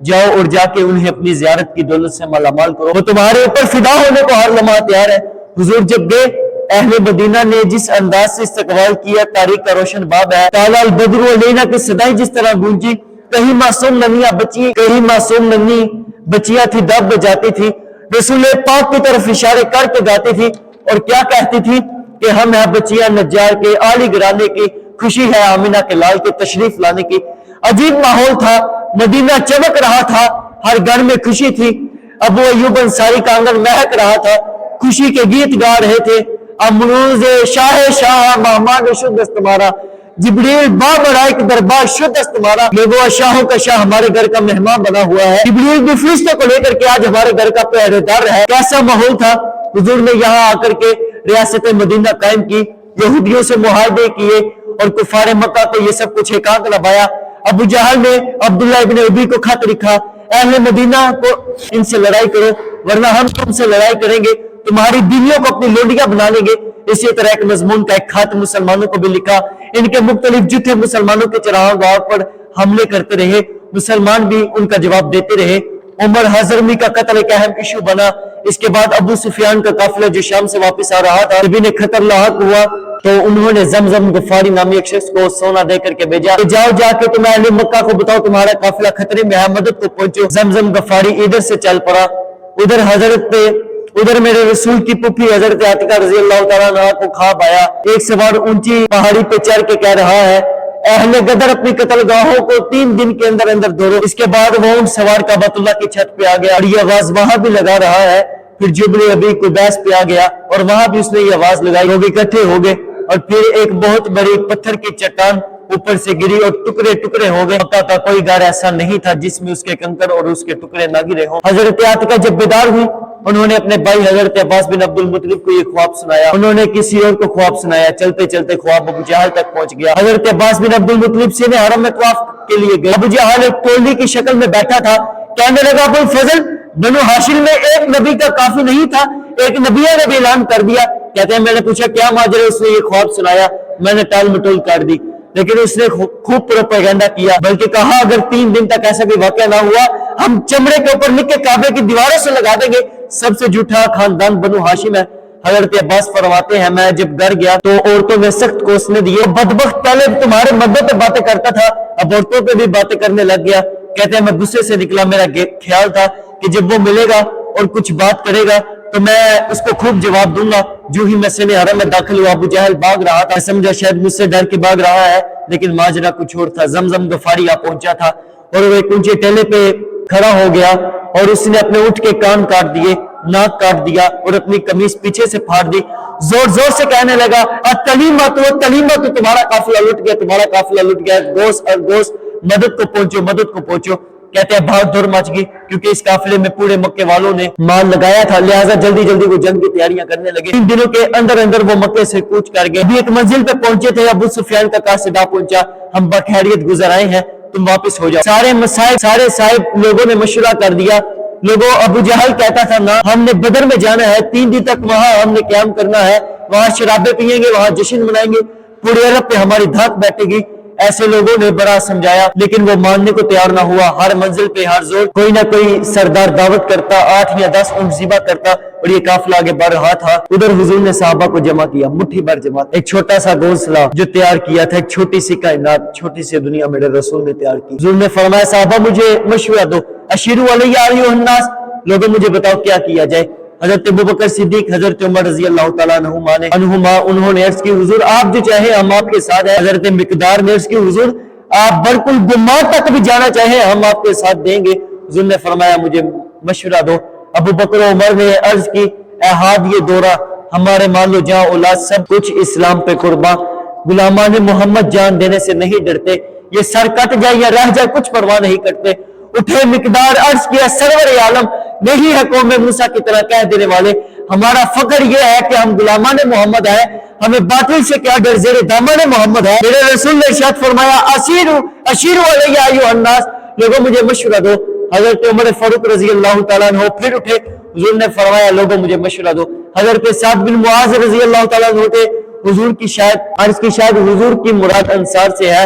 جاؤ اور جا کے انہیں اپنی زیارت کی دولت سے مالامال کرو، وہ تمہارے اوپر فدا ہونے کو ہر لمحہ تیار ہے۔ حضور جب گئے، اہل مدینہ نے جس انداز سے استقبال کیا، تاریخ کا روشن باب ہے۔ طالع البدر علینا کی صدایں جس طرح گونجی، کہیں معصوم ننیاں بچی، کہیں معصوم ننی بچیاں تھی دب بجاتی تھی، رسول پاک کی طرف اشارے کر کے گاتی تھی اور کیا کہتی تھی کہ ہم ہیں بچیاں نجار کے، عالی گرانے کی، خوشی ہے آمینہ کے لال کے تشریف لانے کی۔ عجیب ماحول تھا، مدینہ چمک رہا تھا، ہر گھر میں خوشی تھی۔ ابو ایوب انصاری کا آنگن مہک رہا تھا، خوشی کے گیت گا رہے تھے۔ امروز شاہ شاہ مہمان شد است تمہارا، جبریل بابرائے کے دربار شد است تمہارا، لوگوں شاہوں کا شاہ ہمارے گھر کا مہمان بنا ہوا ہے، جبریل بھی فرشتوں کو لے کر کے آج ہمارے گھر کا پہرے دار ہے۔ کیسا ماحول تھا! حضور نے یہاں آ کر کے ریاست مدینہ قائم کی، یہودیوں سے معاہدے کیے اور کفار مکہ کو یہ سب کچھ ایکانک لبایا۔ ابو جہل نے عبداللہ ابن ابی کو خط لکھا، اہل مدینہ کو ان سے لڑائی کرو ورنہ ہم تم سے لڑائی کریں گے، تمہاری بیویوں کو اپنی لونڈیاں بنا لیں گے۔ اسی طرح ایک مضمون کا ایک خط مسلمانوں کو بھی لکھا، ان کے مختلف جتھے مسلمانوں کے چراغاں گاہ پر حملے کرتے رہے، مسلمان بھی ان کا جواب دیتے رہے۔ عمر حضرمی کا قتل ایک اہم ایشو بنا۔ اس کے بعد ابو سفیان کا قافلہ جو شام سے واپس آ رہا تھا، جب انہیں خطر لاحق ہوا تو انہوں نے زمزم غفاری نامی ایک شخص کو سونا دے کر کے بھیجا کہ جاؤ جا کے تم اہل مکہ کو بتاؤ تمہارا قافلہ خطرے میں ہے، مدد کو پہنچو۔ زمزم غفاری ادھر سے چل پڑا، ادھر میرے رسول کی پھوپھی حضرت عاتکہ رضی اللہ تعالیٰ عنہ کو خواب آیا، ایک سوار اونچی پہاڑی پہ چڑھ کے کہہ رہا ہے اہل غدر اپنی قتل گاہوں کو 3 دن کے اندر اندر دھو۔ اس کے بعد وہ اونٹ سوار کعبۃ اللہ کی چھت پہ آ گیا اور یہ آواز وہاں بھی لگا رہا ہے۔ پھر جبل ابی قبیس پہ آ گیا اور وہاں بھی اس نے یہ آواز لگائی، لوگ اکٹھے ہو گئے اور پھر ایک بہت بڑی پتھر کی چٹان اوپر سے گری اور ٹکڑے ٹکڑے ہو گئے۔ مکہ کا کوئی گھر ایسا نہیں تھا جس میں اس کے کنکر اور اس کے ٹکڑے نہ گرے ہوں۔ حضرت عاتکہ جب بیدار ہوئی، انہوں نے اپنے بھائی حضرت عباس بن عبد المطلب کو یہ خواب سنایا، انہوں نے کسی اور کو خواب سنایا، چلتے چلتے خواب ابو جہل تک پہنچ گیا۔ حضرت عباس بن عبد المطلب سے نے حرم میں طواف کے لیے گئے، ابو جہل ایک ٹولی کی شکل میں بیٹھا تھا، کہنے لگا ابو الفضل، بنو ہاشم میں ایک نبی کا کافی نہیں تھا، ایک نبی نے بھی اعلان کر دیا۔ کہتے ہیں میں نے پوچھا کیا ماجرا، اس نے یہ خواب سنایا، میں نے ٹال مٹول کر دی، لیکن اس نے خوب پروپیگنڈا کیا، بلکہ کہا اگر 3 دن تک ایسا بھی واقعہ نہ ہوا ہم چمڑے کے اوپر لکھ کے کعبے کی دیواروں سے لگا دیں گے، سب سے جھوٹا خاندان بنو ہاشم ہے۔ حضرت عباس فرماتے ہیں میں جب گھر گیا تو عورتوں میں سخت کوسنے دیے، بدبخت پہلے تمہارے مردوں پہ باتیں کرتا تھا اب عورتوں پہ بھی باتیں کرنے لگ گیا۔ کہتے ہیں میں غصے سے نکلا، میرا خیال تھا کہ جب وہ ملے گا اور کچھ بات کرے گا تو میں اس کو خوب جواب دوں گا۔ جو ہی میں سن حرم میں داخل ہوا، ابو جہل بھاگ رہا تھا، سمجھا شاید مجھ سے ڈر کے بھاگ رہا ہے، لیکن ماجرا کچھ اور تھا۔ زمزم غفاری آ پہنچا تھا اور وہ ایک اونچے ٹیلے پہ کھڑا ہو گیا اور اس نے اپنے اونٹ کے کان کاٹ دیے، ناک کاٹ دیا اور اپنی قمیص پیچھے سے پھاڑ دی، زور زور سے کہنے لگا التلیمۃ التلیمۃ، تمہارا قافلہ لٹ گیا، تمہارا قافلہ لٹ گیا، گوس ارگوس، مدد کو پہنچو، مدد کو پہنچو۔ کہتے ہیں بھاگ دور مچ گئی، کیونکہ اس قافلے میں پورے مکے والوں نے مال لگایا تھا، لہٰذا جلدی جلدی وہ جنگ کی تیاریاں کرنے لگے۔ 3 دنوں کے اندر اندر وہ مکے سے کوچ کر گئے۔ ابھی ایک منزل پہ پہنچے تھے، ابو سفیان کا قاصد آ پہنچا، ہم بخیریت گزر آئے ہیں، تم واپس ہو جاؤ۔ سارے صاحب لوگوں نے مشورہ کر دیا، لوگوں ابو جہل کہتا تھا نہ، ہم نے بدر میں جانا ہے، 3 دن تک وہاں ہم نے قیام کرنا ہے، وہاں شرابیں پیئیں گے، وہاں جشن منائیں گے، پورے عرب پہ ہماری دھاک بیٹھے گی۔ ایسے لوگوں نے بڑا سمجھایا لیکن وہ ماننے کو تیار نہ ہوا۔ ہر منزل پہ ہر زور کوئی نہ کوئی سردار دعوت کرتا، 8 یا 10 اونٹ ذبح کرتا اور یہ قافلہ آگے بڑھ رہا تھا۔ ادھر حضور نے صحابہ کو جمع کیا، مٹھی بھر جماعت، ایک چھوٹا سا گھونسلہ جو تیار کیا تھا، ایک چھوٹی سی کائنات، چھوٹی سی دنیا میرے رسول نے تیار کی۔ حضور نے فرمایا صحابہ مجھے مشورہ دو، اشیروا علی ایھا الناس، لوگوں مجھے بتاؤ کیا کیا جائے۔ حضرت ابوبکر صدیق، حضرت عمر رضی اللہ تعالیٰ عنہما انہوں نے عرض کی حضور آپ جو چاہیں ہم آپ کے ساتھ ہیں۔ حضرت مقدار نے عرض کی حضور آپ برق الگمات تک بھی جانا چاہیں ہم آپ کے ساتھ دیں گے۔ حضور نے فرمایا مجھے مشورہ دو۔ ابو بکر و عمر نے عرض کی اے ہاد یہ دورہ، ہمارے مال و جان اولاد سب کچھ اسلام پہ قربان، غلامان محمد جان دینے سے نہیں ڈرتے، یہ سر کٹ جائے یا رہ جائے کچھ پرواہ نہیں کرتے۔ اٹھے مقدار، عرض کیا سرور عالم نہیں ہے قوم موسیٰ کی طرح کہہ دینے والے، ہمارا فخر یہ ہے کہ ہم غلامان محمد ہیں، ہمیں باطل سے کیا ڈر، زیر دامن محمد ہے۔ میرے رسول نے ارشاد فرمایا اشیروا علی ایھا الناس، لوگوں مجھے مشورہ دو۔ حضرت عمر فاروق رضی اللہ تعالیٰ عنہ پھر اٹھے، حضور نے فرمایا لوگوں مجھے مشورہ دو۔ حضرت سعد بن معاذ رضی اللہ تعالیٰ عنہ تھے، حضور کی شاید عرض کی شاید حضور کی مراد انصار سے ہے۔